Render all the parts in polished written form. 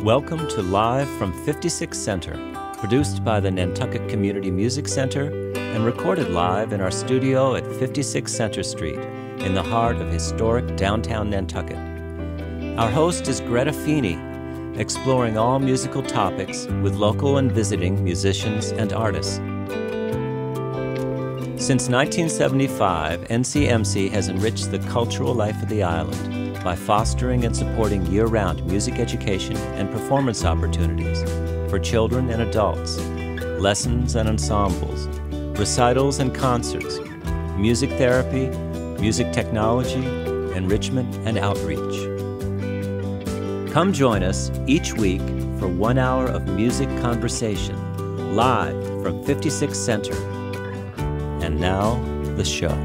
Welcome to Live from 56 Center, produced by the Nantucket Community Music Center and recorded live in our studio at 56 Center Street in the heart of historic downtown Nantucket. Our host is Greta Feeney, exploring all musical topics with local and visiting musicians and artists. Since 1975, NCMC has enriched the cultural life of the island by fostering and supporting year-round music education and performance opportunities for children and adults, lessons and ensembles, recitals and concerts, music therapy, music technology, enrichment, and outreach. Come join us each week for 1 hour of music conversation, live from 56 Center. And now, the show.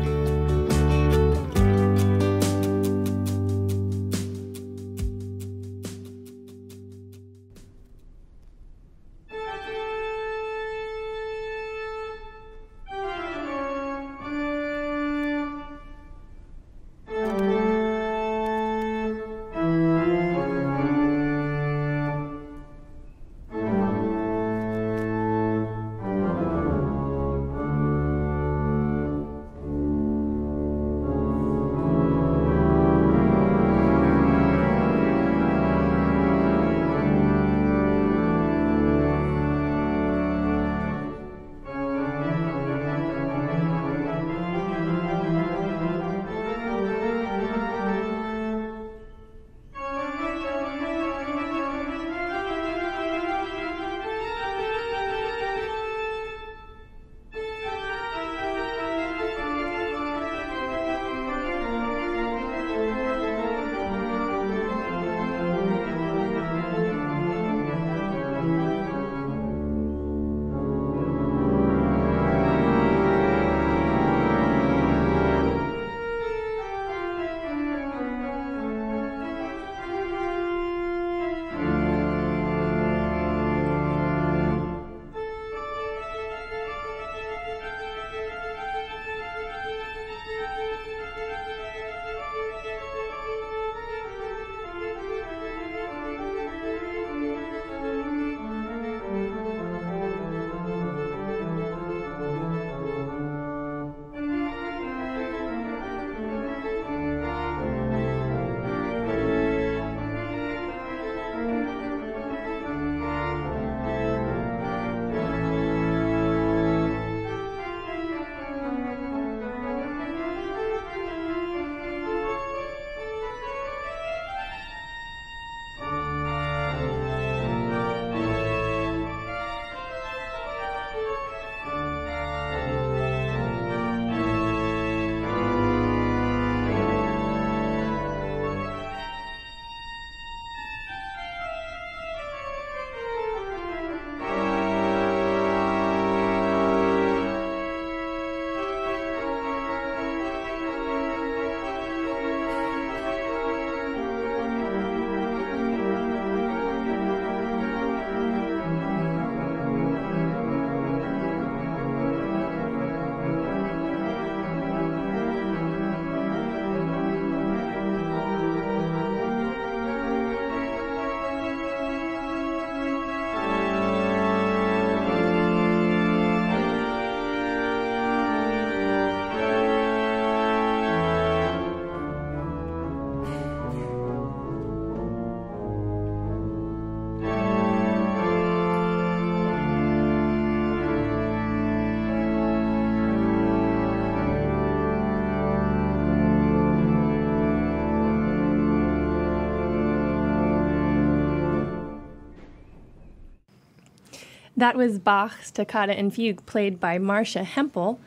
That was Bach's Toccata and Fugue, played by Marcia Hempel,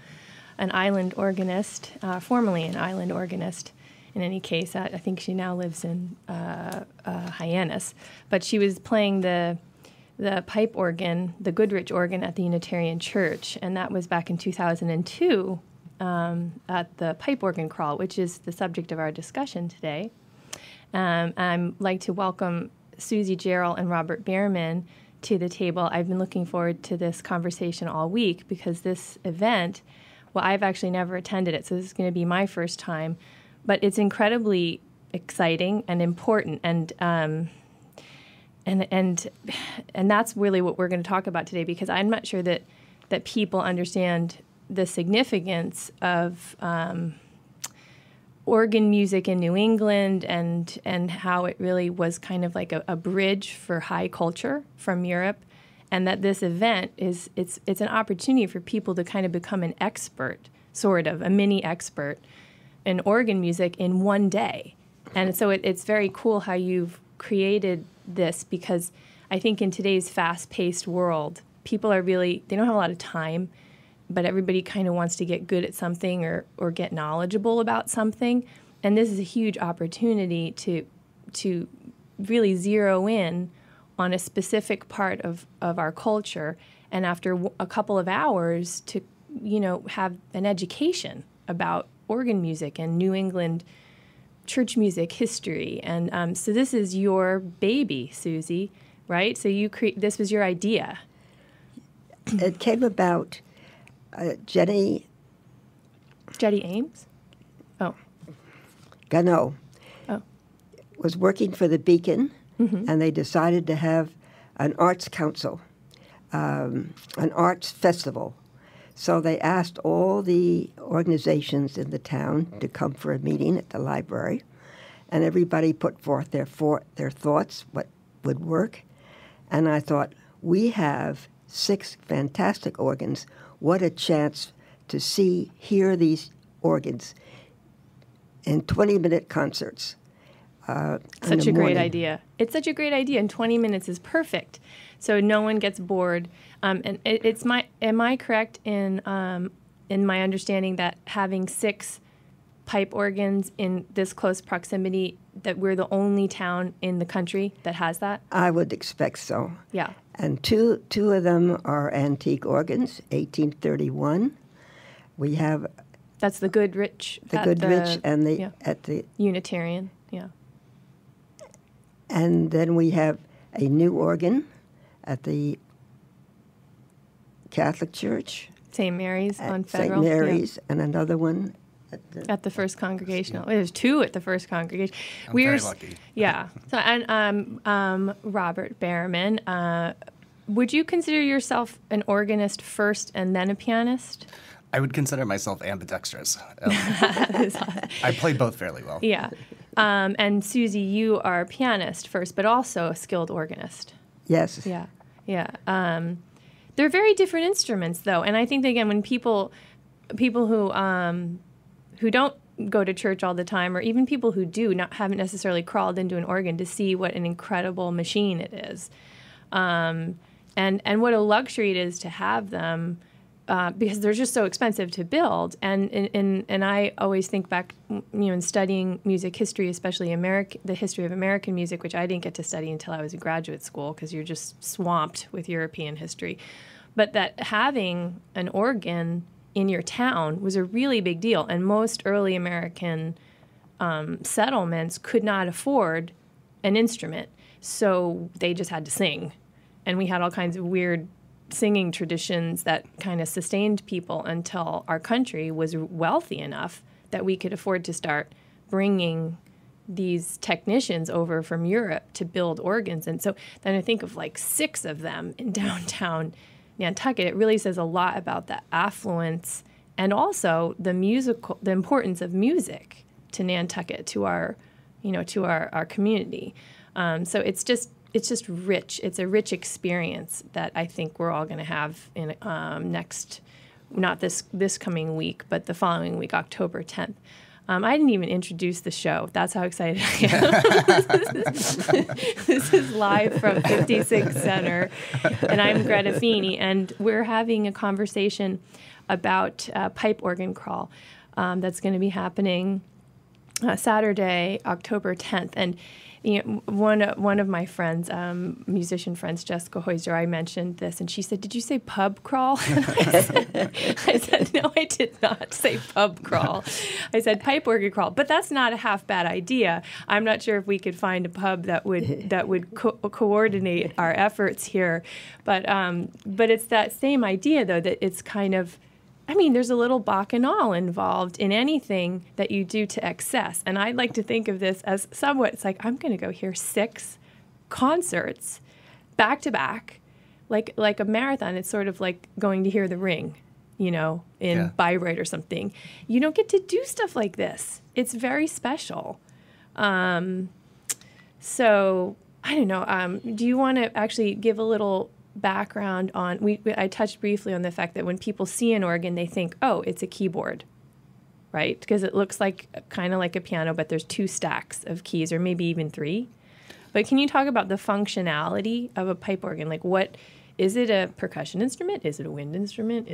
an island organist, formerly an island organist. In any case, I think she now lives in Hyannis. But she was playing the pipe organ, the Goodrich organ, at the Unitarian Church, and that was back in 2002 at the Pipe Organ Crawl, which is the subject of our discussion today. I'd like to welcome Susie, Jarrell, and Robert Behrman to the table. I've been looking forward to this conversation all week because this event, well, I've actually never attended it, so this is going to be my first time, but it's incredibly exciting and important, and and that's really what we're going to talk about today, because I'm not sure that people understand the significance of organ music in New England and how it really was kind of like a bridge for high culture from Europe, and that this event it's an opportunity for people to kind of become an expert, sort of a mini expert in organ music in one day. And so it's very cool how you've created this, because I think in today's fast-paced world, people are they don't have a lot of time, but everybody kind of wants to get good at something or get knowledgeable about something. And this is a huge opportunity to really zero in on a specific part of our culture, and after a couple of hours to, have an education about organ music and New England church music history. And so this is your baby, Susie, right? So this was your idea. It came about, Jenny Ames? Oh. Gano was working for the Beacon, Mm-hmm. and they decided to have an arts council, an arts festival. So they asked all the organizations in the town to come for a meeting at the library, and everybody put forth their thoughts, what would work. And I thought, we have 6 fantastic organs. What a chance to hear these organs in 20-minute concerts. Such a great idea. It's such a great idea, and 20 minutes is perfect, so no one gets bored. And am I correct in my understanding that having 6 pipe organs in this close proximity, that we're the only town in the country that has that? I would expect so. Yeah. And two of them are antique organs, 1831. We have that's the Goodrich. And at the Unitarian. Yeah. And then we have a new organ at the Catholic Church. St. Mary's on Federal. St. Mary's, and another one at the First Congregational. There's 2 at the First Congregation. We're very lucky. Yeah. So, and Robert Behrman, would you consider yourself an organist first and then a pianist? I would consider myself ambidextrous. I play both fairly well. Yeah. And Susie, you are a pianist first, but also a skilled organist. Yes. Yeah. Yeah. They're very different instruments, though, and I think that, again, when people who don't go to church all the time, or even people who haven't necessarily crawled into an organ to see what an incredible machine it is, and what a luxury it is to have them. Because they're just so expensive to build, and I always think back, in studying music history, especially the history of American music, which I didn't get to study until I was in graduate school because you're just swamped with European history. But that having an organ in your town was a really big deal, and most early American settlements could not afford an instrument, so they just had to sing, and we had all kinds of weird singing traditions that kind of sustained people until our country was wealthy enough that we could afford to start bringing these technicians over from Europe to build organs. And so then I think of 6 of them in downtown Nantucket. It really says a lot about the affluence and also the importance of music to Nantucket, to our community. So it's just rich. It's a rich experience that I think we're all going to have in not this coming week, but the following week, October 10th. I didn't even introduce the show. That's how excited I am. This is live from 56 Center, and I'm Greta Feeney, and we're having a conversation about Pipe Organ Crawl that's going to be happening Saturday, October 10th. And one of my friends, musician friends, Jessica Hoyser, I mentioned this, and she said, "Did you say pub crawl?" I said, "No, I did not say pub crawl. I said pipe organ crawl." But that's not a half bad idea. I'm not sure if we could find a pub that would coordinate our efforts here, but it's that same idea, though, that it's kind of, there's a little bacchanal involved in anything that you do to excess. And I like to think of this as somewhat, it's like, I'm going to go hear 6 concerts back to back, like a marathon. It's sort of like going to hear The Ring, you know, in Bayreuth or something. You don't get to do stuff like this. It's very special. So I don't know. Do you want to actually give a little background on? I touched briefly on the fact that when people see an organ, they think, oh, it's a keyboard, right? Because it looks like kind of like a piano, but there's 2 stacks of keys, or maybe even 3. But can you talk about the functionality of a pipe organ? Like, what is it? A percussion instrument? Is it a wind instrument?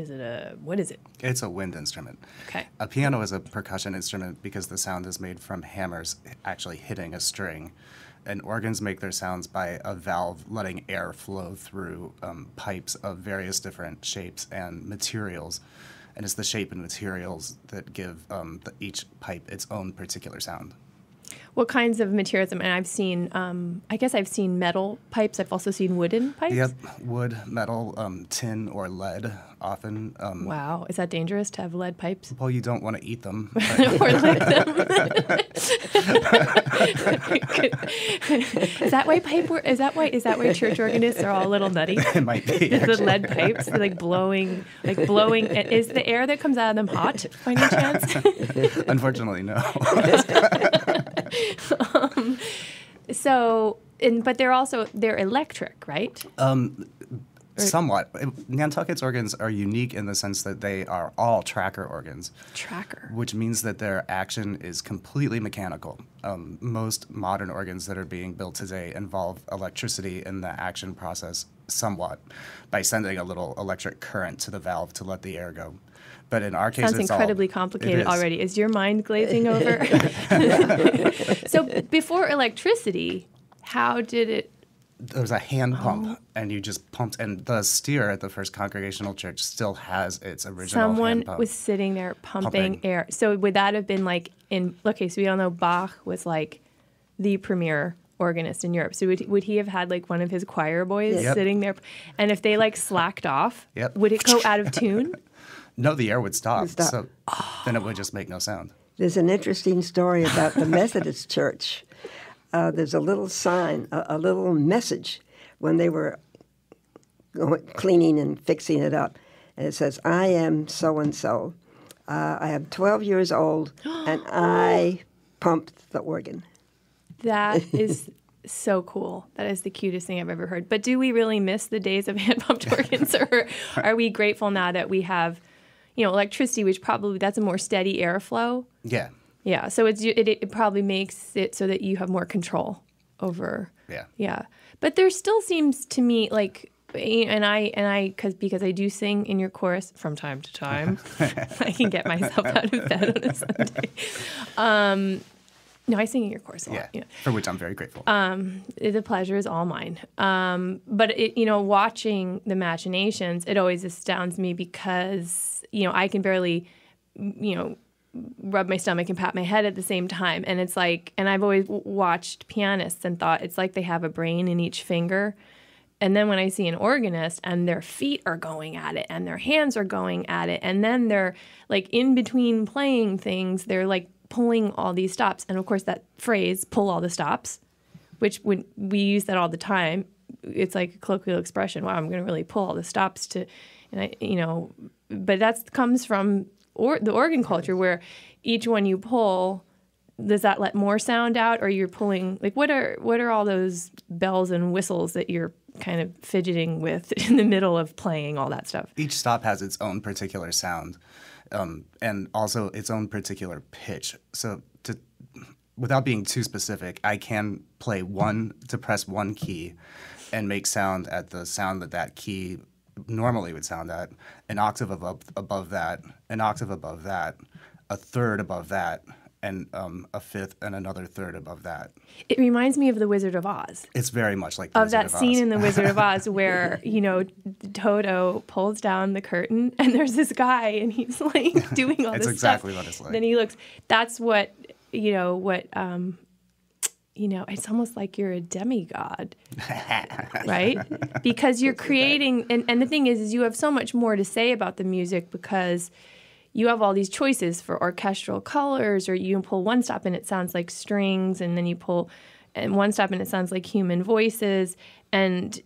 What is it? It's a wind instrument. Okay. A piano is a percussion instrument because the sound is made from hammers actually hitting a string. And organs make their sounds by a valve letting air flow through pipes of various different shapes and materials. And it's the shape and materials that give each pipe its own particular sound. What kinds of materials? I mean, I've seen, I guess I've seen metal pipes. I've also seen wooden pipes. Yep, wood, metal, tin, or lead often. Wow. Is that dangerous to have lead pipes? Well, you don't want to eat them. Or lick them. Is that why church organists are all a little nutty? It might be. The lead pipes, like blowing. Is the air that comes out of them hot by any chance? Unfortunately, no. But they're electric, right? Somewhat. Nantucket's organs are unique in the sense that they are all tracker organs. Tracker. Which means that their action is completely mechanical. Most modern organs that are being built today involve electricity in the action process somewhat by sending a little electric current to the valve to let the air go. But in our case, sounds incredibly complicated already. Is your mind glazing over? So before electricity, how did it? There was a hand pump, and you just pumped. And the steer at the first Congregational church still has its original hand pump. Someone was sitting there pumping air. So would that have been like so we all know Bach was like the premier organist in Europe. So would he have had like one of his choir boys sitting there? And if they like slacked off, would it go out of tune? No, the air would stop. So then it would just make no sound. There's an interesting story about the Methodist Church. There's a little sign, a little message when they were cleaning and fixing it up. And it says, I am so-and-so. I am 12 years old, and I pumped the organ. That is so cool. That is the cutest thing I've ever heard. But do we really miss the days of hand-pumped organs, or are we grateful now that we have, electricity, which probably that's a more steady airflow? Yeah. Yeah. So it probably makes it so that you have more control over. Yeah. Yeah. But there still seems to me like, because I do sing in your chorus from time to time, I can get myself out of bed on a Sunday. No, I sing in your chorus a lot. Yeah, for which I'm very grateful. The pleasure is all mine. But watching the machinations, it always astounds me because I can barely, rub my stomach and pat my head at the same time, and it's like, and I've always watched pianists and thought it's like they have a brain in each finger. And then when I see an organist and their feet are going at it and their hands are going at it, and then they're like in between playing things, they're like pulling all these stops. And of course that phrase, pull all the stops, which when we use that all the time, it's like a colloquial expression. Wow, I'm going to really pull all the stops but that comes from the organ culture, where each one you pull, does that let more sound out, or you're pulling, like what are all those bells and whistles that you're kind of fidgeting with in the middle of playing all that stuff? Each stop has its own particular sound. And also its own particular pitch. So without being too specific, I can press one key and make sound at the sound that key normally would sound at, an octave above that, an octave above that, a third above that, and a fifth and another third above that. It reminds me of The Wizard of Oz. It's very much like The Wizard of Oz. Of that scene in The Wizard of Oz where, Toto pulls down the curtain and there's this guy and he's like doing all this stuff. It's exactly what it's like. Then he looks, that's what, it's almost like you're a demigod, right? Because you're creating, and the thing is you have so much more to say about the music because you have all these choices for orchestral colors, or you pull one stop and it sounds like strings, and then you pull and one stop, and it sounds like human voices. And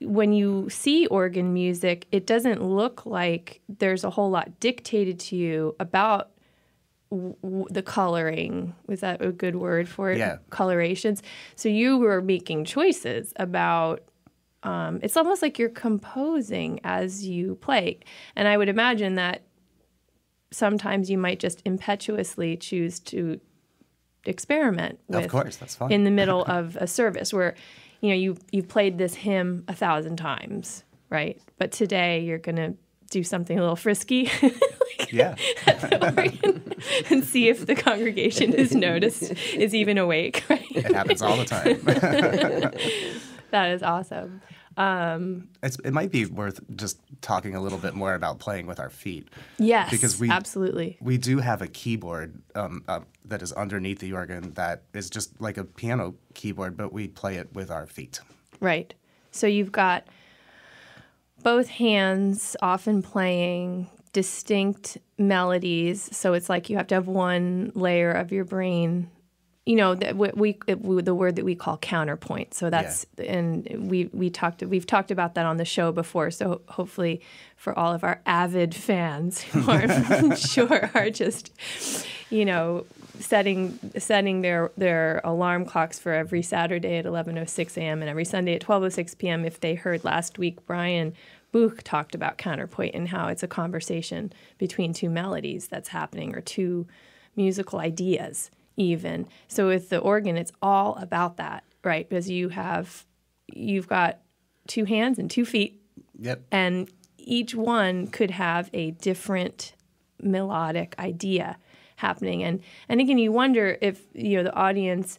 when you see organ music, it doesn't look like there's a whole lot dictated to you about the coloring. Was that a good word for it? Yeah. Colorations. So you were making choices about, it's almost like you're composing as you play. And I would imagine that sometimes you might just impetuously choose to experiment with. Of course, that's fine. In the middle of a service where, you've played this hymn 1,000 times, right? But today you're going to do something a little frisky. Yeah. At the organ and see if the congregation is even awake, right? It happens all the time. That is awesome. It might be worth just talking a little bit more about playing with our feet. Yes, because absolutely. We do have a keyboard that is underneath the organ that is just like a piano keyboard, but we play it with our feet. Right. So you've got both hands often playing distinct melodies. So it's like you have to have one layer of your brain, the word that we call counterpoint. So that's, and we've talked about that on the show before. So hopefully for all of our avid fans who I'm sure are just, setting their alarm clocks for every Saturday at 11:06 a.m. and every Sunday at 12:06 p.m. if they heard last week Brian Buch talked about counterpoint and how it's a conversation between two melodies that's happening or two musical ideas even. So with the organ, it's all about that, right? Because you've got two hands and 2 feet. Yep. And each one could have a different melodic idea happening. And again, you wonder if, the audience,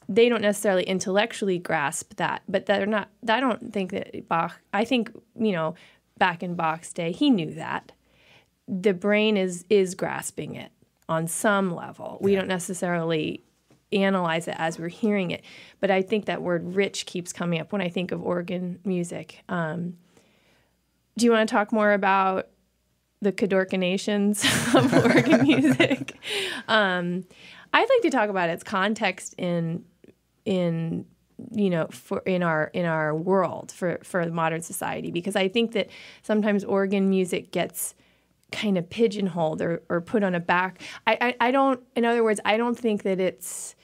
they don't necessarily intellectually grasp that, but they're not, I don't think that Bach, I think, back in Bach's day, he knew that. The brain is grasping it on some level. We don't necessarily analyze it as we're hearing it, but I think that word rich keeps coming up when I think of organ music. Do you want to talk more about the Congregations of organ music? I'd like to talk about its context in our world for modern society, because I think that sometimes organ music gets kind of pigeonholed or put on a back. I don't. In other words, I don't think that its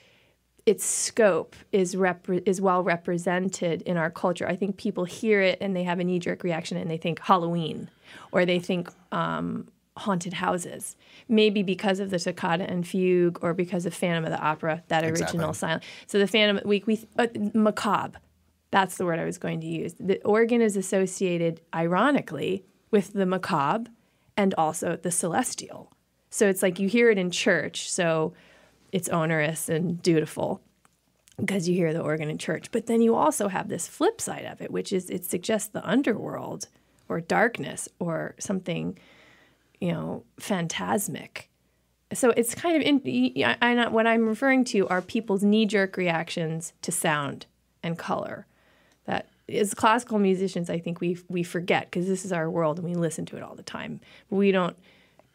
scope is well represented in our culture. I think people hear it and they have a knee-jerk reaction and they think Halloween or they think haunted houses. Maybe because of the Toccata and Fugue or because of Phantom of the Opera, that original silent. So the Phantom, macabre. That's the word I was going to use. The organ is associated, ironically, with the macabre and also the celestial. So it's like you hear it in church, so it's onerous and dutiful because you hear the organ in church. But then you also have this flip side of it, which is it suggests the underworld or darkness or something, phantasmic. So it's kind of, what I'm referring to are people's knee-jerk reactions to sound and color. That as classical musicians, I think we forget, because this is our world and we listen to it all the time. But we don't,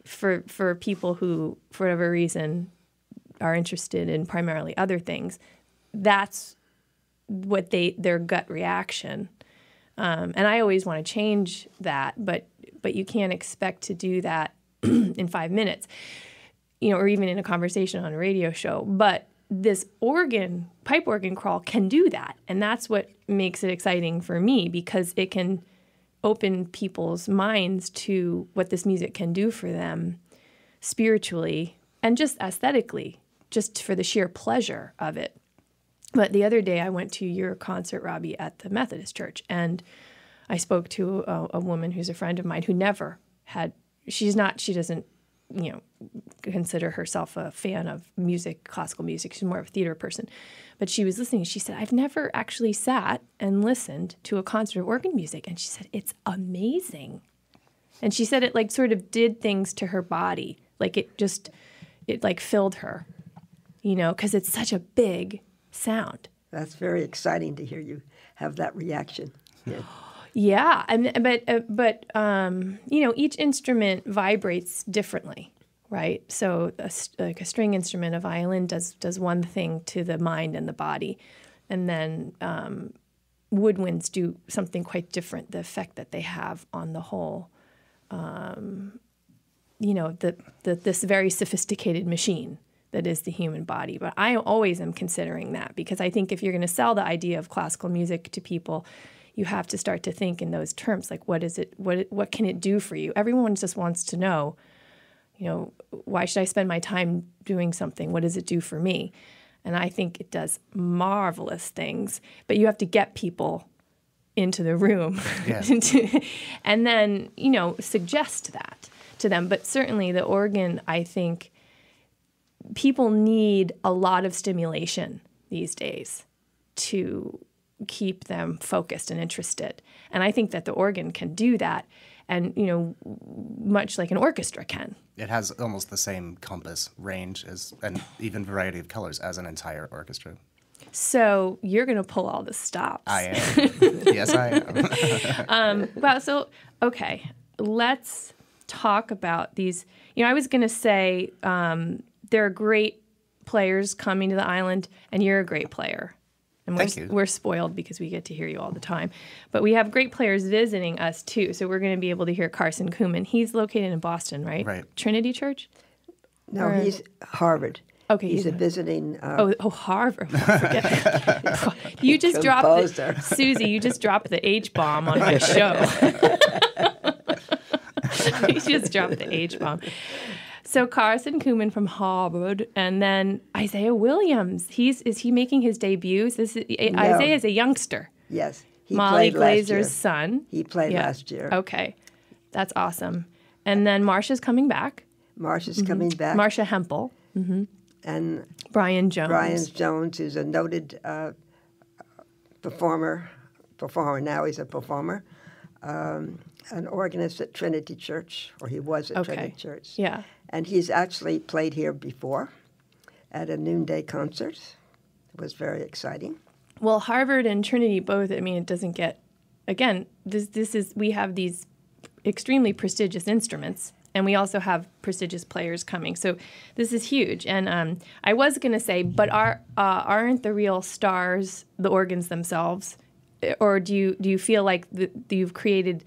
for people who, for whatever reason, are interested in primarily other things, that's what their gut reaction. And I always want to change that, but you can't expect to do that in 5 minutes, or even in a conversation on a radio show. But this pipe organ crawl can do that. And that's what makes it exciting for me, because it can open people's minds to what this music can do for them spiritually and just aesthetically, just for the sheer pleasure of it. But the other day I went to your concert, Robbie, at the Methodist Church, and I spoke to a woman who's a friend of mine who never had, she doesn't, consider herself a fan of music, classical music. She's more of a theater person. But she was listening. She said, I've never actually sat and listened to a concert of organ music. And she said, it's amazing. And she said it sort of did things to her body. It filled her, because it's such a big sound. That's very exciting to hear you have that reaction. Yeah. Yeah, but each instrument vibrates differently, right? So a string instrument, a violin, does one thing to the mind and the body. And then woodwinds do something quite different, the effect that they have on the whole, this very sophisticated machine that is the human body. But I always am considering that, because I think if you're going to sell the idea of classical music to people, you have to start to think in those terms, like what is it, what can it do for you? Everyone just wants to know, why should I spend my time doing something? What does it do for me? And I think it does marvelous things, but you have to get people into the room and then, suggest that to them. But certainly the organ, I think people need a lot of stimulation these days to keep them focused and interested. And I think that the organ can do that, and, much like an orchestra can. It has almost the same compass range and even variety of colors as an entire orchestra. So you're going to pull all the stops. I am. Yes, I am. Okay, let's talk about these. I was going to say there are great players coming to the island, and you're a great player. And Thank you. We're spoiled because we get to hear you all the time. But we have great players visiting us, too. So we're going to be able to hear Carson Kuhlman. He's located in Boston, right? Right. Trinity Church? No, he's Harvard. Okay. He's a visiting... Harvard. Forget that. You just dropped Susie, you just dropped the H-bomb on my show. You just dropped the H-bomb. So Carson Kuhlman from Harvard, and then Isaiah Williams. Is he making his debut? Isaiah is a youngster. Yes. He Molly played last year. Glazer's son. He played last year. Okay. That's awesome. And then Marcia's coming back. Marcia's coming back. Marcia Hempel. Mm-hmm. And Brian Jones. Brian Jones, who's a noted performer. Now he's a performer. An organist at Trinity Church, or he was at Trinity Church. Yeah. And he's actually played here before at a noonday concert. It was very exciting. Well, Harvard and Trinity both, it doesn't get, again, we have these extremely prestigious instruments, and we also have prestigious players coming. So this is huge. And I was going to say, but aren't the real stars the organs themselves? Or do you feel like you've created...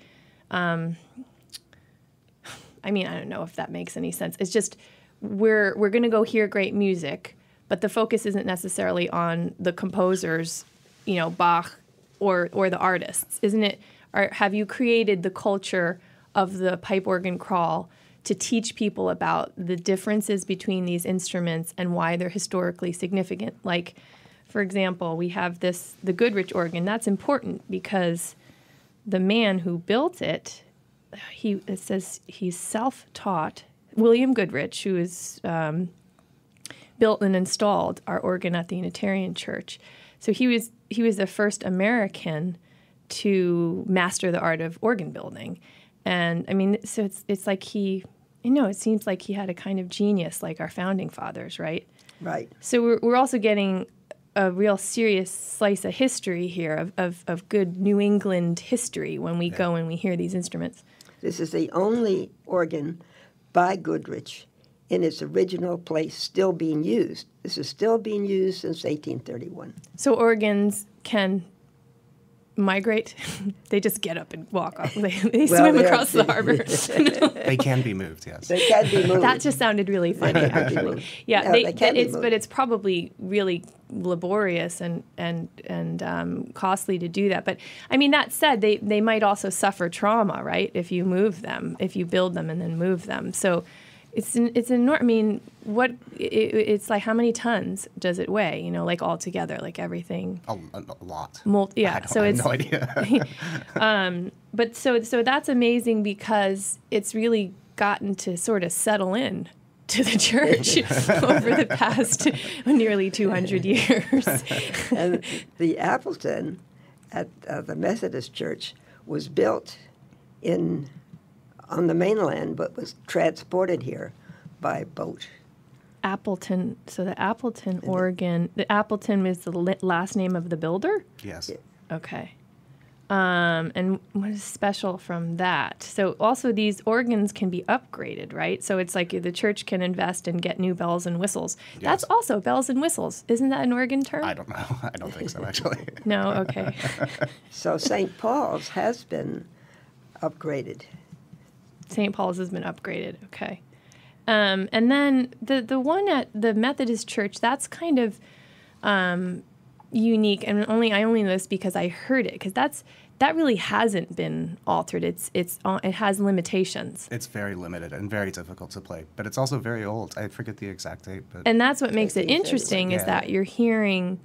I don't know if that makes any sense. It's just we're going to go hear great music, but the focus isn't necessarily on the composers, Bach or the artists, isn't it? Or have you created the culture of the pipe organ crawl to teach people about the differences between these instruments and why they're historically significant? Like, for example, we have the Goodrich organ. That's important because the man who built it, it says he's self-taught. William Goodrich, who is built and installed our organ at the Unitarian Church. So he was the first American to master the art of organ building. And so it's like it seems like he had a kind of genius like our founding fathers, right? Right. So we're also getting a real serious slice of history here, of good New England history when we go and we hear these instruments. This is the only organ by Goodrich in its original place still being used. This is still being used since 1831. So organs can migrate? They just get up and walk off. They swim across the harbor. They can be moved, yes. They can be moved. That just sounded really funny, actually. Yeah, No, they can be moved. But it's probably really laborious and costly to do that. But that said, they might also suffer trauma, right? If you move them, if you build them and then move them. So it's enormous. It's like how many tons does it weigh? Like all together, like everything. A lot. Yeah. I have no idea. But so that's amazing because it's really gotten to sort of settle in to the church over the past nearly 200 years. And the Appleton at the Methodist Church was built on the mainland, but was transported here by boat. Appleton. So the Appleton organ. The Appleton is the last name of the builder? Yes. Okay. And what is special from that? So also these organs can be upgraded, right? So it's like the church can invest and get new bells and whistles. Yes. That's also bells and whistles. Isn't that an organ term? I don't know. I don't think so, actually. No? Okay. So St. Paul's has been upgraded. St. Paul's has been upgraded. Okay. And then the one at the Methodist Church, that's kind of unique, and I only know this because I heard it, because that really hasn't been altered. It has limitations. It's very limited and very difficult to play, but it's also very old. I forget the exact date, but And that's what makes it interesting, is Yeah. that you're hearing,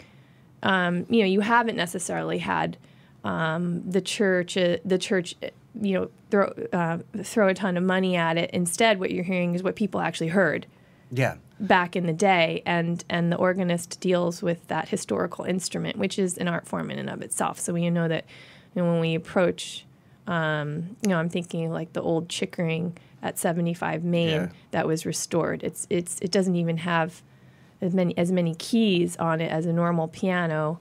you haven't necessarily had the church, throw a ton of money at it. Instead, what you're hearing is what people actually heard yeah, back in the day, and the organist deals with that historical instrument, which is an art form in and of itself. So we know that when we approach, I'm thinking like the old Chickering at 75 Main Yeah. that was restored. It doesn't even have as many keys on it as a normal piano,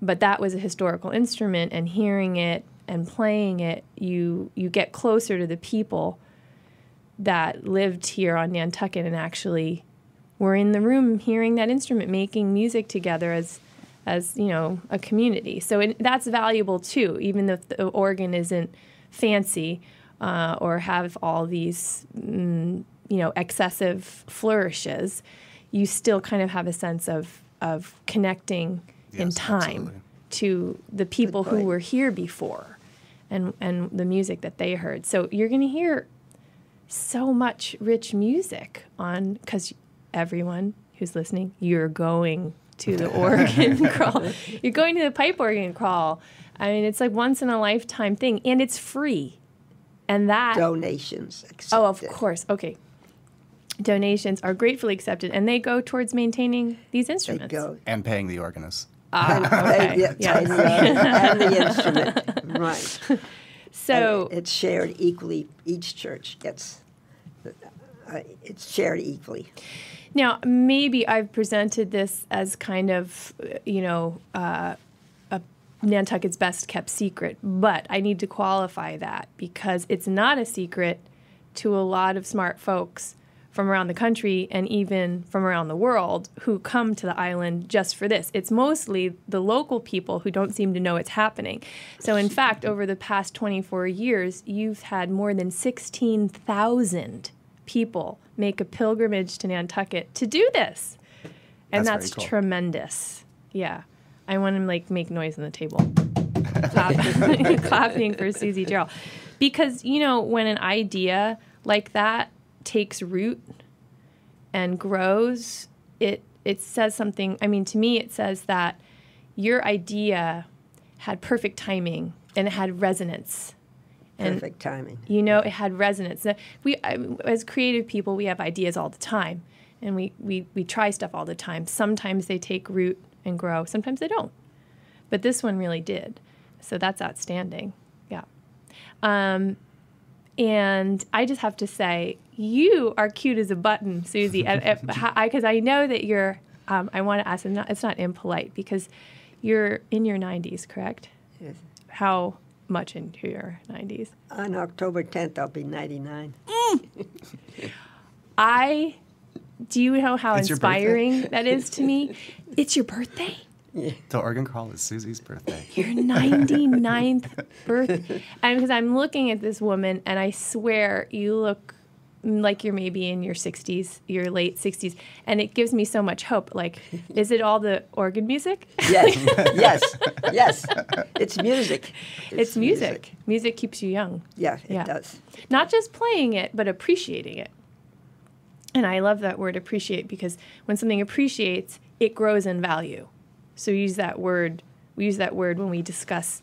but that was a historical instrument, and hearing it and playing it, you get closer to the people that lived here on Nantucket and actually were in the room hearing that instrument, making music together as a community. So that's valuable too, even if the organ isn't fancy or have all these excessive flourishes. You still kind of have a sense of connecting in Yes, time absolutely. to the people who point. were here before and the music that they heard. So you're going to hear so much rich music because everyone who's listening, you're going to the organ crawl. You're going to the pipe organ crawl. I mean, it's like once in a lifetime thing, and it's free. And that Donations accepted. Oh, of course. Okay. Donations are gratefully accepted, and they go towards maintaining these They instruments. go. and paying the organist. Okay. Yeah, Yes. and the instrument, right. So And it's shared equally. Each church gets, it's shared equally. now, maybe I've presented this as kind of, a Nantucket's best kept secret, but I need to qualify that because it's not a secret to a lot of smart folks from around the country and even from around the world who come to the island just for this. It's mostly the local people who don't seem to know it's happening. So in fact, over the past 24 years, you've had more than 16,000 people make a pilgrimage to Nantucket to do this. And That's that's very cool. tremendous. Yeah. I want to make noise on the table. Clapping for Susie Jarrell. Because, when an idea like that takes root and grows, it says something. I mean, to me, it says that your idea had perfect timing and it had resonance. And, Perfect timing. it had resonance. Now, as creative people, we have ideas all the time, and we try stuff all the time. Sometimes they take root and grow. Sometimes they don't. But this one really did. So that's outstanding. Yeah. And I just have to say, you are cute as a button, Susie. Because I know that you're, I want to ask, it's not impolite, because you're in your 90s, correct? Yes. How much into your 90s? On October 10th, I'll be 99. Do you know how It's your inspiring that is to me? It's your birthday? The organ crawl is Susie's birthday. Your 99th birthday. And because I'm looking at this woman, and I swear you look like you're maybe in your 60s, your late 60s, and it gives me so much hope. Like, is it all the organ music? Yes, yes. It's music. It's music. Music keeps you young. Yeah, it Yeah. does. Not just playing it, but appreciating it. And I love that word, appreciate, because when something appreciates, it grows in value. So we use that word when we discuss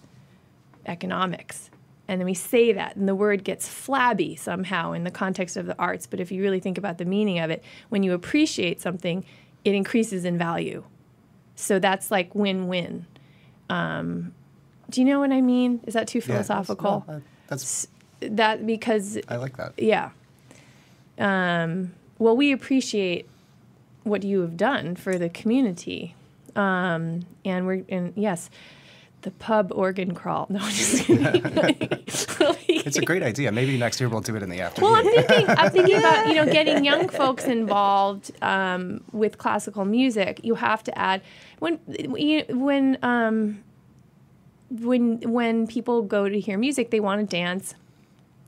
economics. And then we say that, and the word gets flabby somehow in the context of the arts. But if you really think about the meaning of it, when you appreciate something, it increases in value. So that's like win-win. Do you know what I mean? Is that too philosophical? That's That because I like that. yeah. Well, we appreciate what you have done for the community. And yes, the pub organ crawl. No, I'm just kidding. It's a great idea. Maybe next year we'll do it in the afternoon. Well, I'm thinking about getting young folks involved with classical music. You have to add when people go to hear music, they want to dance,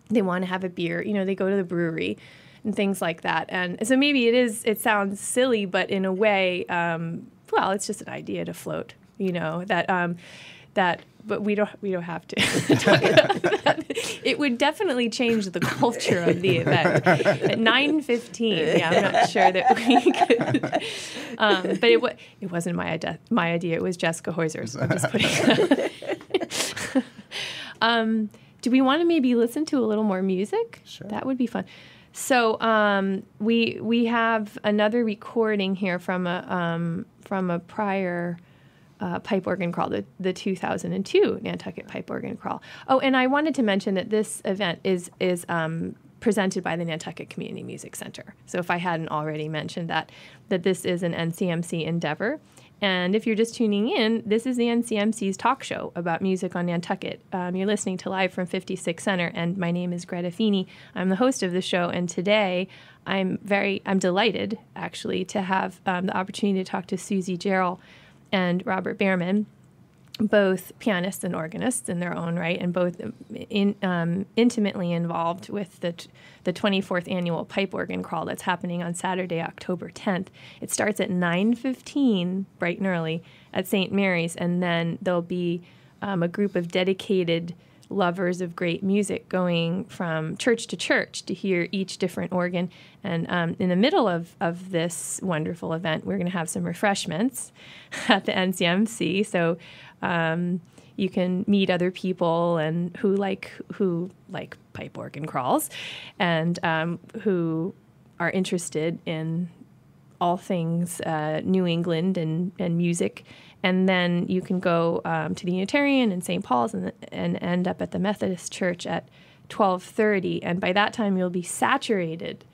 they want to have a beer. They go to the brewery and things like that. And so maybe it sounds silly, but in a way, well, it's just an idea to float. But we don't have to talk about that. It would definitely change the culture of the event. At 9:15, yeah, I'm not sure that we could. But it wasn't my idea. It was Jessica Heuser's. I'm just putting that. Do we want to maybe listen to a little more music? Sure. That would be fun. So we have another recording here from a prior pipe organ crawl, the 2002 Nantucket Pipe Organ Crawl. Oh, and I wanted to mention that this event is presented by the Nantucket Community Music Center. So if I hadn't already mentioned that this is an NCMC endeavor. And if you're just tuning in, this is the NCMC's talk show about music on Nantucket. You're listening to Live from 56 Center, and my name is Greta Feeney. I'm the host of the show, and today I'm delighted, actually, to have the opportunity to talk to Susie, Jarrell, and Robert Behrman, both pianists and organists in their own right, and both intimately involved with the 24th annual Pipe Organ Crawl that's happening on Saturday, October 10th. It starts at 9:15, bright and early, at St. Mary's, and then there'll be a group of dedicated lovers of great music going from church to church to hear each different organ. And in the middle of this wonderful event, we're going to have some refreshments at the NCMC. So you can meet other people and who like pipe organ crawls, and who are interested in all things New England and music. And then you can go to the Unitarian and St. Paul's and end up at the Methodist Church at 12:30. And by that time, you'll be saturated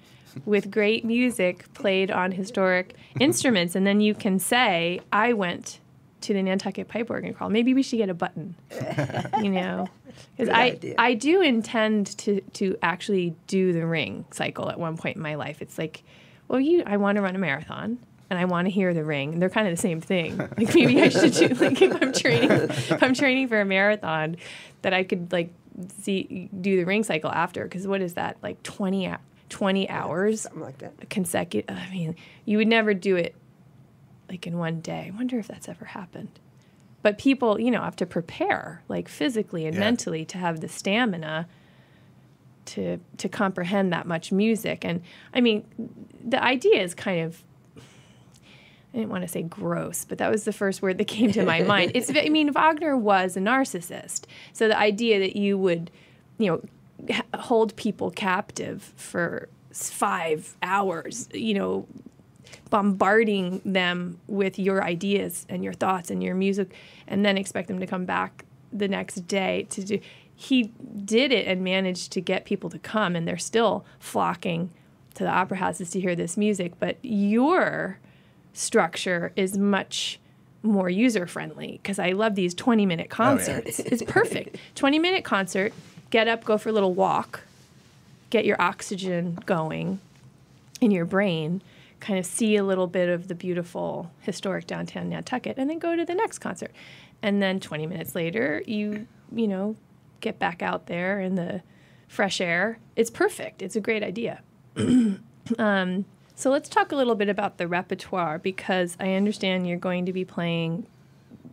with great music played on historic instruments. And then you can say, I went to the Nantucket Pipe Organ Crawl. Maybe we should get a button, Because I do intend to actually do the ring cycle at one point in my life. It's like, well, I want to run a marathon. And I want to hear the ring. They're kind of the same thing. Like maybe I should do, like if I'm training for a marathon, that I could do the ring cycle after. Because what is that? Like 20 hours? Something like that. Consecutive. I mean, you would never do it like in one day. I wonder if that's ever happened. But people, have to prepare physically and mentally to have the stamina to comprehend that much music. And I mean, the idea is kind of, I didn't want to say gross, but that was the first word that came to my mind. Wagner was a narcissist. So the idea that you would, hold people captive for 5 hours, bombarding them with your ideas and your thoughts and your music, and then expect them to come back the next day to do. He did it and managed to get people to come, and they're still flocking to the opera houses to hear this music. But your structure is much more user-friendly, because I love these 20-minute concerts. It's perfect. 20-minute concert, get up, go for a little walk, get your oxygen going in your brain, kind of see a little bit of the beautiful historic downtown Nantucket, and then go to the next concert. And then 20 minutes later, you get back out there in the fresh air. It's perfect. It's a great idea. So let's talk a little bit about the repertoire, because I understand you're going to be playing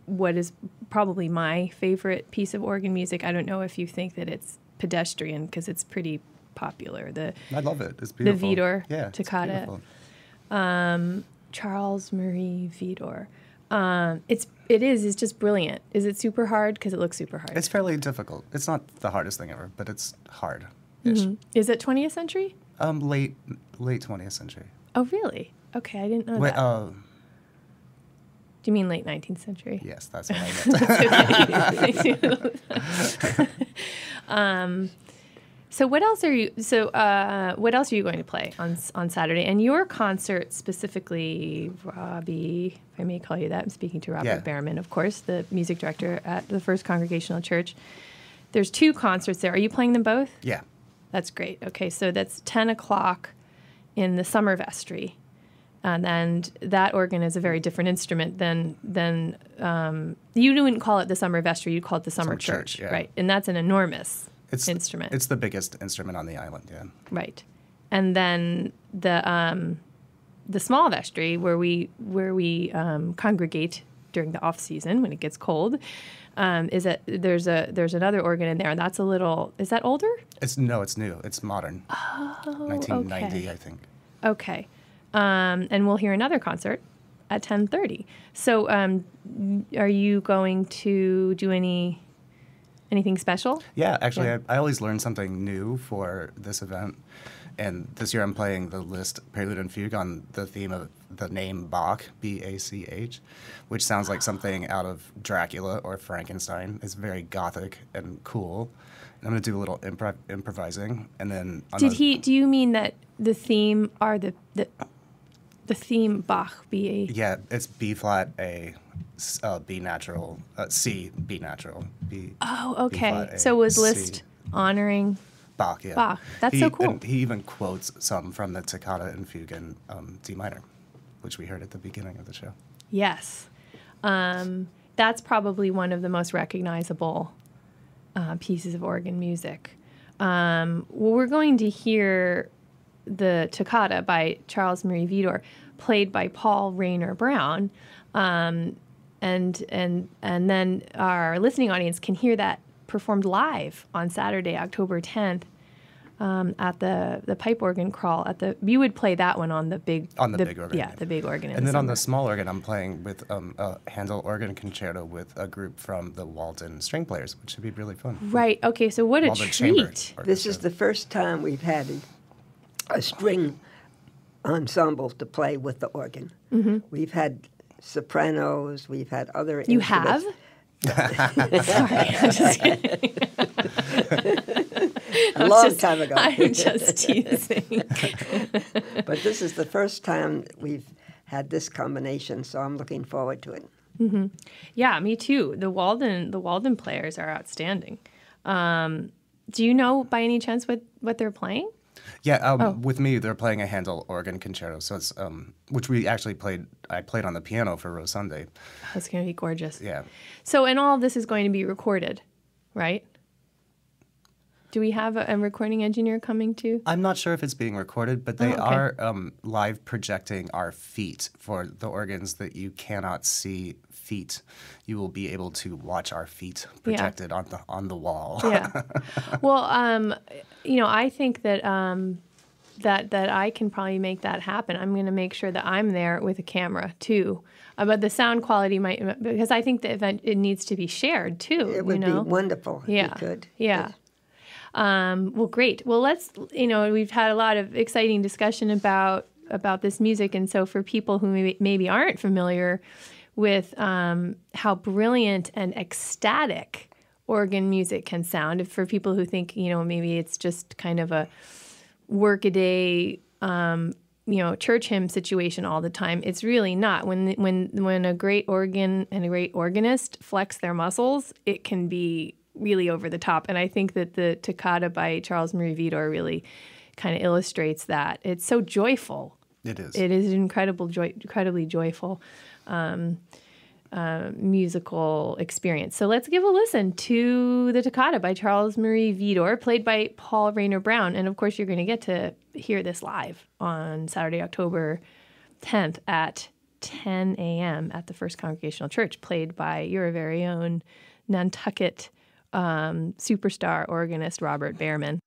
what is probably my favorite piece of organ music. I don't know if you think that it's pedestrian, because it's pretty popular. I love it. It's beautiful. The Vidor yeah, Toccata. Charles Marie Vidor. It's just brilliant. Is it super hard? Because it looks super hard. It's fairly difficult. It's not the hardest thing ever, but it's hard-ish. Mm-hmm. Is it 20th century? Late 20th century. Oh, really? Okay, I didn't know that. Do you mean late 19th century? Yes, that's what I meant. So what else are you? So what else are you going to play on Saturday? And your concert specifically, Robbie, if I may call you that. I'm speaking to Robert Behrman, of course, the music director at the First Congregational Church. There's 2 concerts there. Are you playing them both? Yeah. That's great. Okay, so that's 10 o'clock in the summer vestry. And that organ is a very different instrument than you wouldn't call it the summer vestry, you'd call it the summer church, yeah. right? And that's an enormous instrument. It's the biggest instrument on the island, yeah. Right. And then the small vestry where we congregate during the off season when it gets cold, is that there's another organ in there, and that's a little, is that older? It's new. It's modern. Oh, 1990, okay. I think. Okay. And we'll hear another concert at 10:30. So are you going to do anything special? Yeah, actually, yeah. I always learn something new for this event. And this year I'm playing the Liszt Prelude and Fugue on the theme of the name Bach, B-A-C-H, which sounds like something out of Dracula or Frankenstein. It's very gothic and cool. And I'm going to do a little improvising. And then do you mean that the theme are the theme Bach, B-A? Yeah, it's B flat, A, B natural, C, B natural, B. Oh, okay. B flat, A, so was C. Liszt honoring Bach, yeah. Bach. That's so cool. And he even quotes some from the Toccata and Fugue in D minor, which we heard at the beginning of the show. Yes. That's probably one of the most recognizable pieces of organ music. Well, we're going to hear the Toccata by Charles Marie Widor, played by Paul Rayner Brown, and then our listening audience can hear that performed live on Saturday, October 10th, at the Pipe Organ Crawl. You would play that one on the big organ. Yeah, the big organ. And then on the small organ, I'm playing with a Handel organ concerto with a group from the Walden String Players, which should be really fun. Right. Okay. So what a Walden treat! This is the first time we've had a string ensemble to play with the organ. Mm-hmm. We've had sopranos. We've had other instruments. You have? Sorry, I'm just kidding. A long time ago. I'm just teasing. But this is the first time we've had this combination, so I'm looking forward to it. Mm-hmm. Yeah, me too. The Walden players are outstanding. Do you know by any chance what they're playing? Yeah, with me, they're playing a Handel organ concerto, so it's which we actually played. I played on the piano for Rose Sunday. That's going to be gorgeous. Yeah. So, and all of this is going to be recorded, right? Do we have a recording engineer coming too? I'm not sure if it's being recorded, but they are live projecting our feet for the organs that you cannot see feet. You will be able to watch our feet projected on the wall. Yeah. Well, I think that that I can probably make that happen. I'm going to make sure that I'm there with a camera too. But the sound quality might, because I think the event, it needs to be shared too. It would be wonderful if you could. Yeah. Well, great. Well, we've had a lot of exciting discussion about this music. And so for people who maybe aren't familiar with how brilliant and ecstatic organ music can sound, for people who think, maybe it's just kind of a workaday, church hymn situation all the time, it's really not. When a great organ and a great organist flex their muscles, it can be really over the top. And I think that the Toccata by Charles Marie Widor really kind of illustrates that. It's so joyful. It is. It is an incredibly joyful musical experience. So let's give a listen to the Toccata by Charles Marie Widor, played by Paul Rayner Brown. And of course, you're going to get to hear this live on Saturday, October 10th at 10 a.m. at the First Congregational Church, played by your very own Nantucket superstar organist Robert Behrman.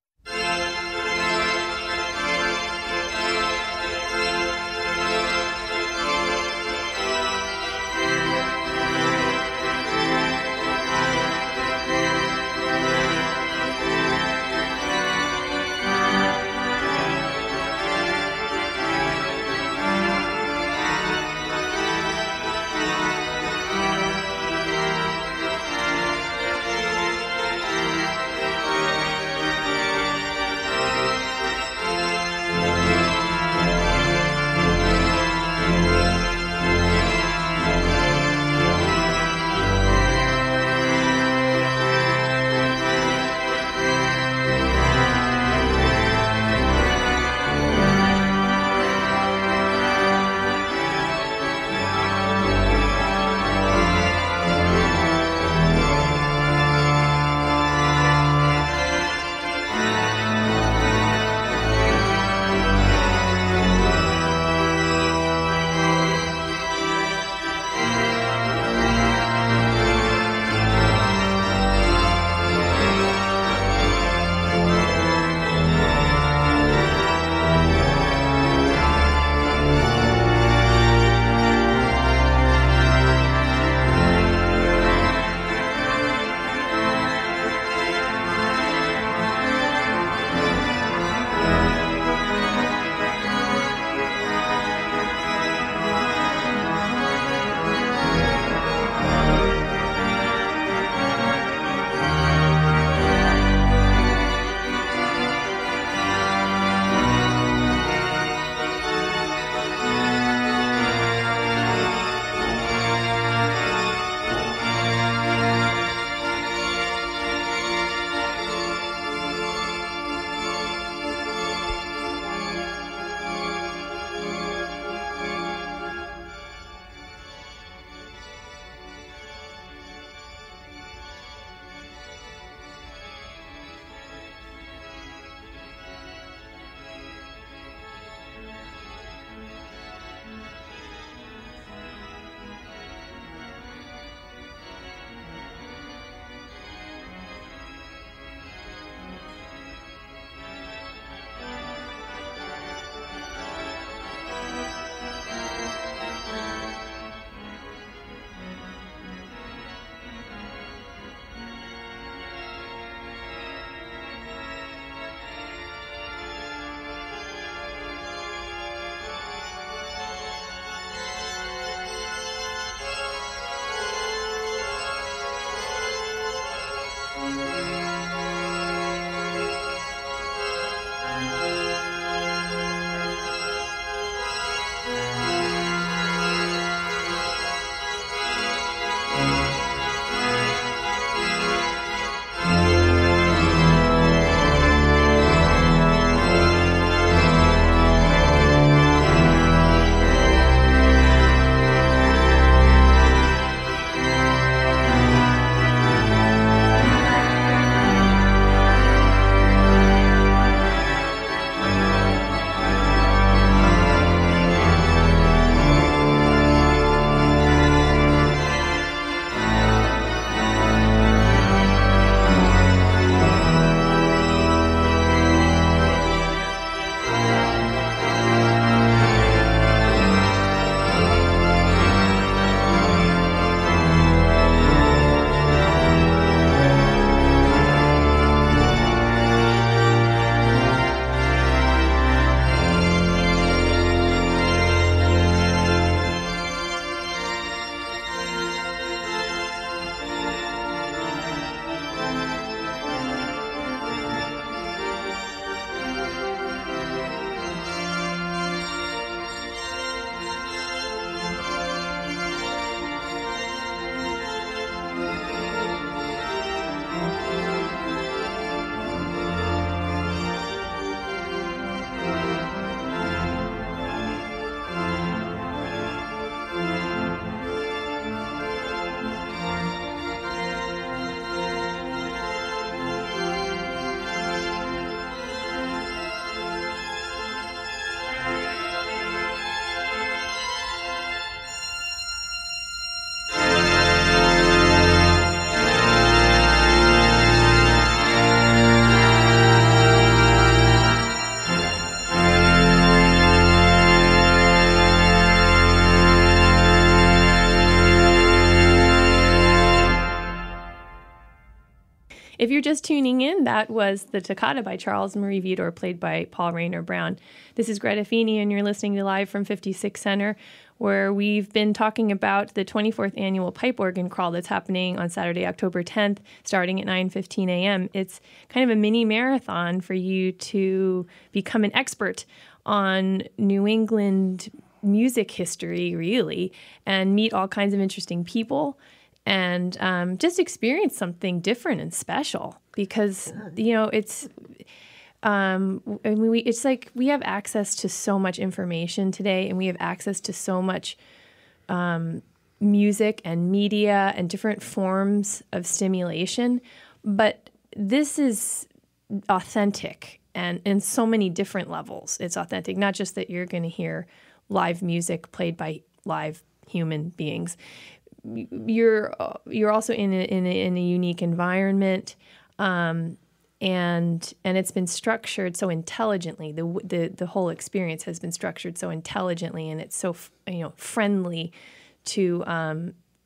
if you're just tuning in, that was The Toccata by Charles Marie Vidor, played by Paul Rayner Brown. This is Greta Feeney, and you're listening to Live from 56 Center, where we've been talking about the 24th annual Pipe Organ Crawl that's happening on Saturday, October 10th, starting at 9:15 a.m. It's kind of a mini marathon for you to become an expert on New England music history, really, and meet all kinds of interesting people, and just experience something different and special, because it's it's like we have access to so much information today, and we have access to so much music and media and different forms of stimulation, but this is authentic, and in so many different levels. It's authentic, not just that you're going to hear live music played by live human beings. You're also in a unique environment, and it's been structured so intelligently. The whole experience has been structured so intelligently, and it's so friendly to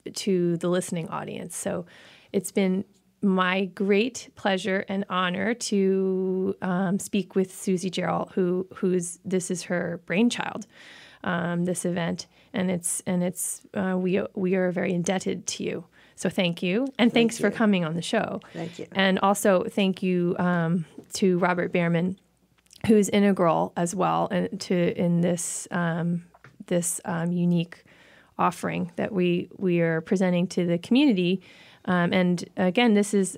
the listening audience. So it's been my great pleasure and honor to speak with Susie Jarrell, this is her brainchild, this event, and we are very indebted to you. So thank you, and thanks for coming on the show. Thank you, and also thank you to Robert Behrman, who's integral as well in this unique offering that we are presenting to the community. And again, this is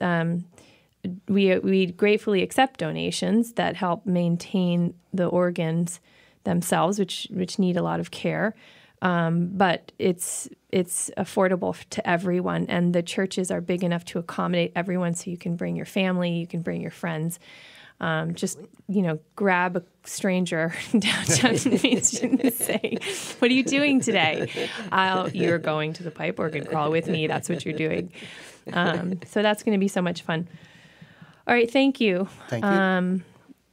we gratefully accept donations that help maintain the organs themselves, which need a lot of care. But it's affordable to everyone, and the churches are big enough to accommodate everyone. So you can bring your family, you can bring your friends. Just grab a stranger downtown Main Street and say, "What are you doing today?" You're going to the Pipe Organ Crawl with me. That's what you're doing. So that's going to be so much fun. All right, thank you. Thank you.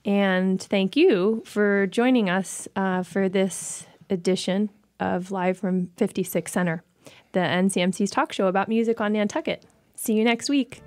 And thank you for joining us for this edition of Live from 56 Center, the NCMC's talk show about music on Nantucket. See you next week.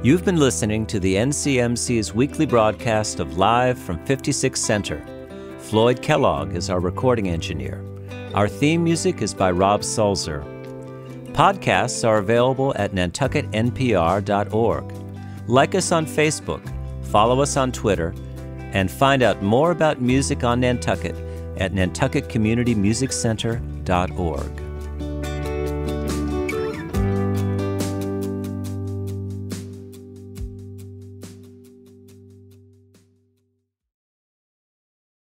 You've been listening to the NCMC's weekly broadcast of Live from 56 Center. Floyd Kellogg is our recording engineer. Our theme music is by Rob Sulzer. Podcasts are available at nantucketnpr.org. Like us on Facebook, follow us on Twitter, and find out more about music on Nantucket at nantucketcommunitymusiccenter.org.